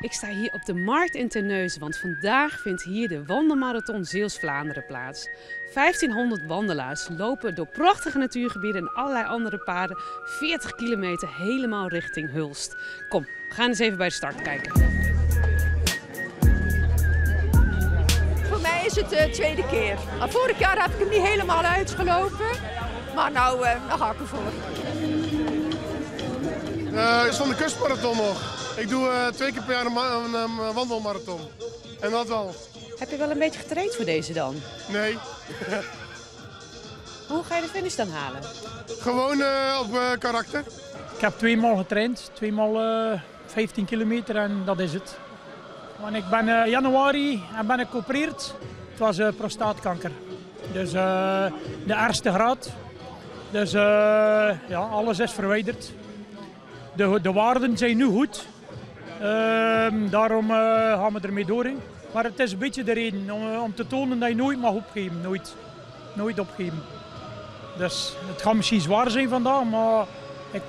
Ik sta hier op de markt in Terneuzen, want vandaag vindt hier de wandelmarathon Zeeuws-Vlaanderen plaats. 1500 wandelaars lopen door prachtige natuurgebieden en allerlei andere paden 40 kilometer helemaal richting Hulst. Kom, we gaan eens even bij de start kijken. Voor mij is het de tweede keer. Vorig jaar heb ik hem niet helemaal uitgelopen, maar nou ga ik ervoor. Is van de kustmarathon nog. Ik doe 2 keer per jaar een wandelmarathon. En dat al. Heb je wel een beetje getraind voor deze dan? Nee. Hoe ga je de finish dan halen? Gewoon op karakter. Ik heb 2 maal getraind, 2 maal 15 kilometer en dat is het. Want ik ben januari en ben ik geopereerd. Het was prostaatkanker. Dus de ergste graad. Dus ja, alles is verwijderd. De waarden zijn nu goed. Daarom gaan we ermee door. Maar het is een beetje de reden om te tonen dat je nooit mag opgeven. Nooit opgeven. Dus het gaat misschien zwaar zijn vandaag, maar ik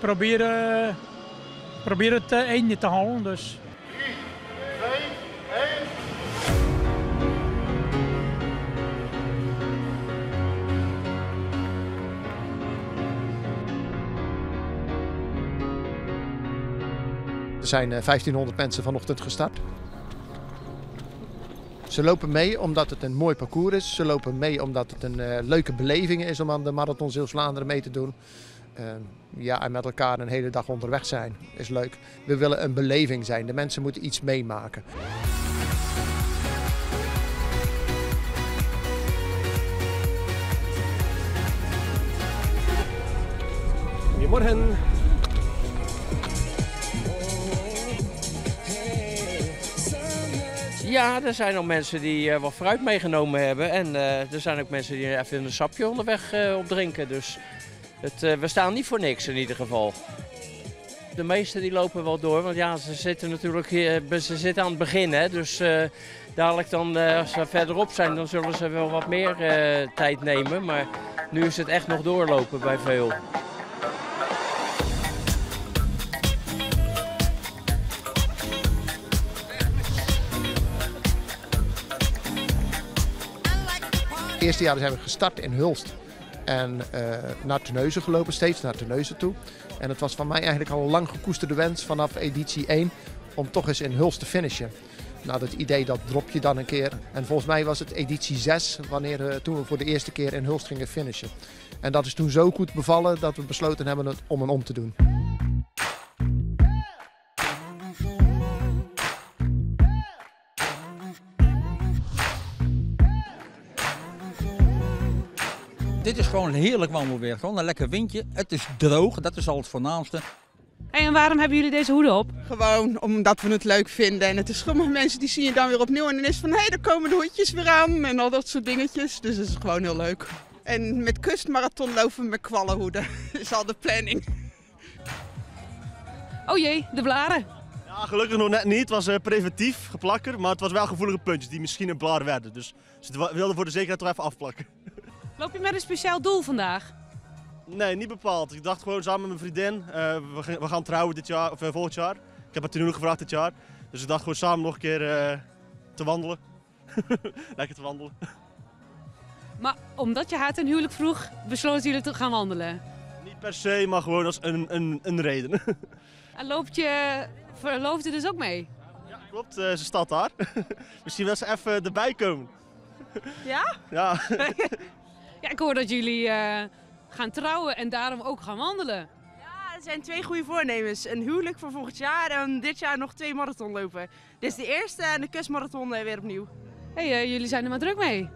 probeer het einde te halen. Dus. 3, 2, 1. Er zijn 1500 mensen vanochtend gestart. Ze lopen mee omdat het een mooi parcours is. Ze lopen mee omdat het een leuke beleving is om aan de Marathon Zeeuws-Vlaanderen mee te doen. Ja, en met elkaar een hele dag onderweg zijn is leuk. We willen een beleving zijn. De mensen moeten iets meemaken. Goedemorgen. Ja, er zijn ook mensen die wat fruit meegenomen hebben en er zijn ook mensen die even een sapje onderweg opdrinken. Dus we staan niet voor niks in ieder geval. De meesten die lopen wel door, want ja, ze zitten natuurlijk ze zitten aan het begin. Hè, dus dadelijk dan, als ze verderop zijn, dan zullen ze wel wat meer tijd nemen. Maar nu is het echt nog doorlopen bij veel. Het eerste jaar zijn we gestart in Hulst en naar Terneuzen gelopen, steeds naar Terneuzen toe. En het was van mij eigenlijk al een lang gekoesterde wens vanaf editie 1 om toch eens in Hulst te finishen. Nou, dat idee dat drop je dan een keer. En volgens mij was het editie 6 toen we voor de eerste keer in Hulst gingen finishen. En dat is toen zo goed bevallen dat we besloten hebben om om te doen. Dit is gewoon een heerlijk wandelweer. Gewoon een lekker windje. Het is droog, dat is al het voornaamste. Hey, en waarom hebben jullie deze hoeden op? Gewoon omdat we het leuk vinden. En het is sommige mensen die zien je dan weer opnieuw en dan is van hé, er komen de hoedjes weer aan en al dat soort dingetjes. Dus het is gewoon heel leuk. En met kustmarathon lopen we met kwallenhoeden. Dat is al de planning. Oh jee, de blaren. Ja, gelukkig nog net niet. Het was preventief geplakker, maar het was wel gevoelige puntjes die misschien een blaar werden. Dus ze wilden voor de zekerheid toch even afplakken. Loop je met een speciaal doel vandaag? Nee, niet bepaald. Ik dacht gewoon samen met mijn vriendin, we gaan trouwen dit jaar, of volgend jaar. Ik heb het toen nog gevraagd dit jaar. Dus ik dacht gewoon samen nog een keer te wandelen. Lekker te wandelen. Maar omdat je haar ten huwelijk vroeg, besloten jullie te gaan wandelen? Niet per se, maar gewoon als een reden. En loopt je verloofde dus ook mee? Ja, klopt. Ze staat daar. Misschien wil ze even erbij komen. Ja? Ja. Ja, ik hoor dat jullie gaan trouwen en daarom ook gaan wandelen. Ja, er zijn 2 goede voornemens. Een huwelijk voor volgend jaar en dit jaar nog 2 marathon lopen. Dit is de eerste en de kustmarathon weer opnieuw. Hey, jullie zijn er maar druk mee.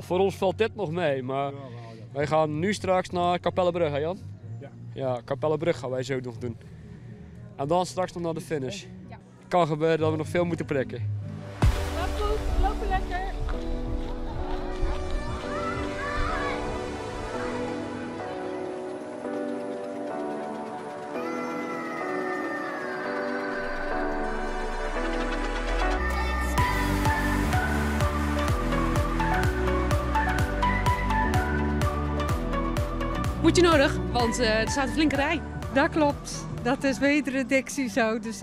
Voor ons valt dit nog mee, maar wij gaan nu straks naar Kapellebrug, hè Jan? Ja, Kapellebrug gaan wij zo nog doen. En dan straks nog naar de finish. Het kan gebeuren dat we nog veel moeten prikken. Lopen lekker. Moet je nodig, want er staat een flinke rij. Dat klopt. Dat is betere dictie zo. Dus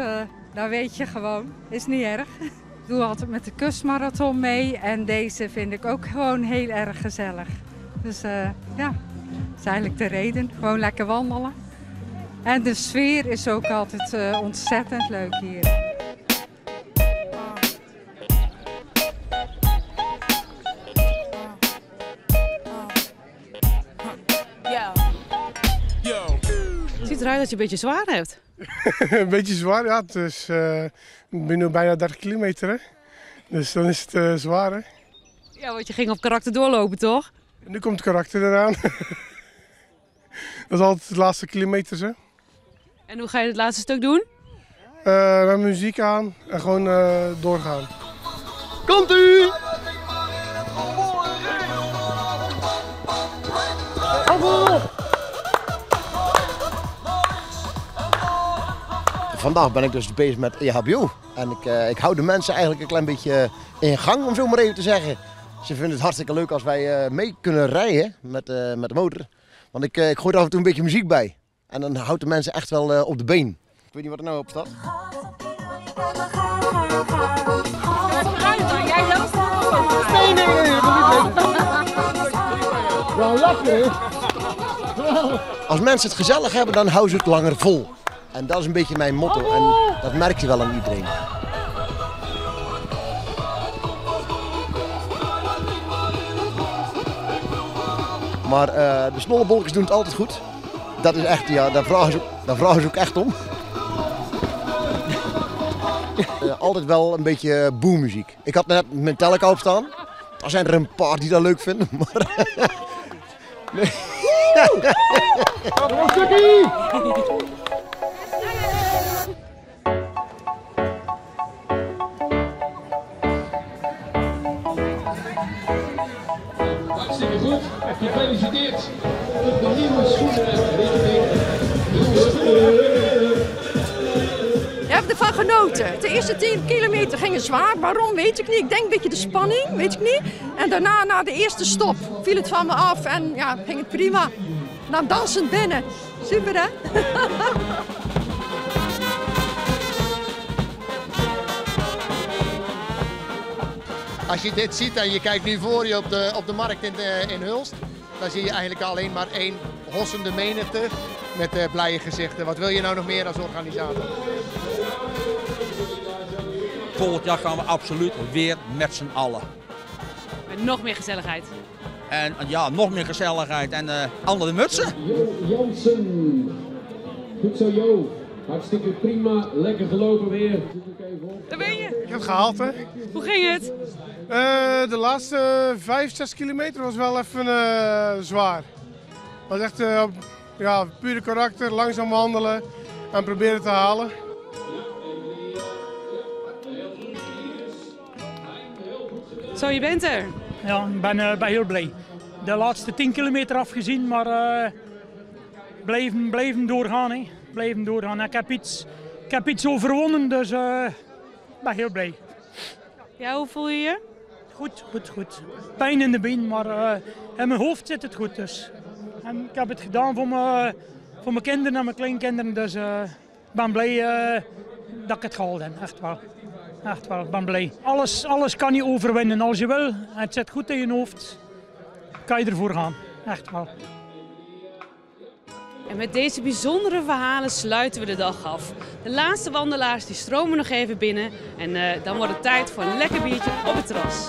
dan weet je gewoon, is niet erg. Ik doe altijd met de kustmarathon mee en deze vind ik ook gewoon heel erg gezellig. Dus ja, dat is eigenlijk de reden. Gewoon lekker wandelen. En de sfeer is ook altijd ontzettend leuk hier. Het ziet eruit dat je een beetje zwaar hebt. Een beetje zwaar, ja. Dus, ik ben nu bijna 30 kilometer, hè. Dus dan is het zwaar, hè. Ja, want je ging op karakter doorlopen, toch? En nu komt het karakter eraan. Dat is altijd de laatste kilometers, hè. En hoe ga je het laatste stuk doen? Met muziek aan en gewoon doorgaan. Komt u! Vandaag ben ik dus bezig met EHBO. En ik hou de mensen eigenlijk een klein beetje in gang, om zo maar even te zeggen. Ze vinden het hartstikke leuk als wij mee kunnen rijden met de motor. Want ik gooi er af en toe een beetje muziek bij. En dan houdt de mensen echt wel op de been. Ik weet niet wat er nou op staat. Als mensen het gezellig hebben, dan houden ze het langer vol. En dat is een beetje mijn motto. En dat merk je wel aan iedereen. Maar de snollebolletjes doen het altijd goed. Dat is echt, ja, daar vragen ze ook echt om. Altijd wel een beetje boommuziek. Ik had net Metallica opstaan. Er zijn er een paar die dat leuk vinden, maar... Nee. Hartstikke goed. Gefeliciteerd. De nieuwe schoenen. Je hebt ervan genoten. De eerste 10 kilometer gingen zwaar. Waarom, weet ik niet. Ik denk een beetje de spanning, weet ik niet. En daarna, na de eerste stop, viel het van me af en ja, ging het prima. Dan dansend binnen. Super, hè? Als je dit ziet en je kijkt nu voor je op de markt in Hulst, dan zie je eigenlijk alleen maar één hossende menigte met blije gezichten. Wat wil je nou nog meer als organisator? Volgend jaar gaan we absoluut weer met z'n allen. Met nog meer gezelligheid. En ja, nog meer gezelligheid en andere mutsen. Jo Jansen. Goed zo, Jo. Hartstikke prima. Lekker gelopen weer. Daar ben je. Ik heb het gehaald, hè. Hoe ging het? De laatste 5-6 kilometer was wel even zwaar. Het was echt ja, pure karakter, langzaam wandelen en proberen te halen. Zo, je bent er. Ja, ik ben heel blij. De laatste 10 kilometer afgezien, maar blijven doorgaan. Hè. Blijven doorgaan. Ik heb iets overwonnen, dus ik ben heel blij. Ja, hoe voel je je? Goed. Pijn in de been, maar in mijn hoofd zit het goed. Dus. En ik heb het gedaan voor mijn kinderen en mijn kleinkinderen, dus ik ben blij dat ik het gehaald heb. Echt wel. Echt wel, ik ben blij. Alles kan je overwinnen als je wil. Het zit goed in je hoofd. Kan je ervoor gaan. Echt wel. En met deze bijzondere verhalen sluiten we de dag af. De laatste wandelaars die stromen nog even binnen. En dan wordt het tijd voor een lekker biertje op het terras.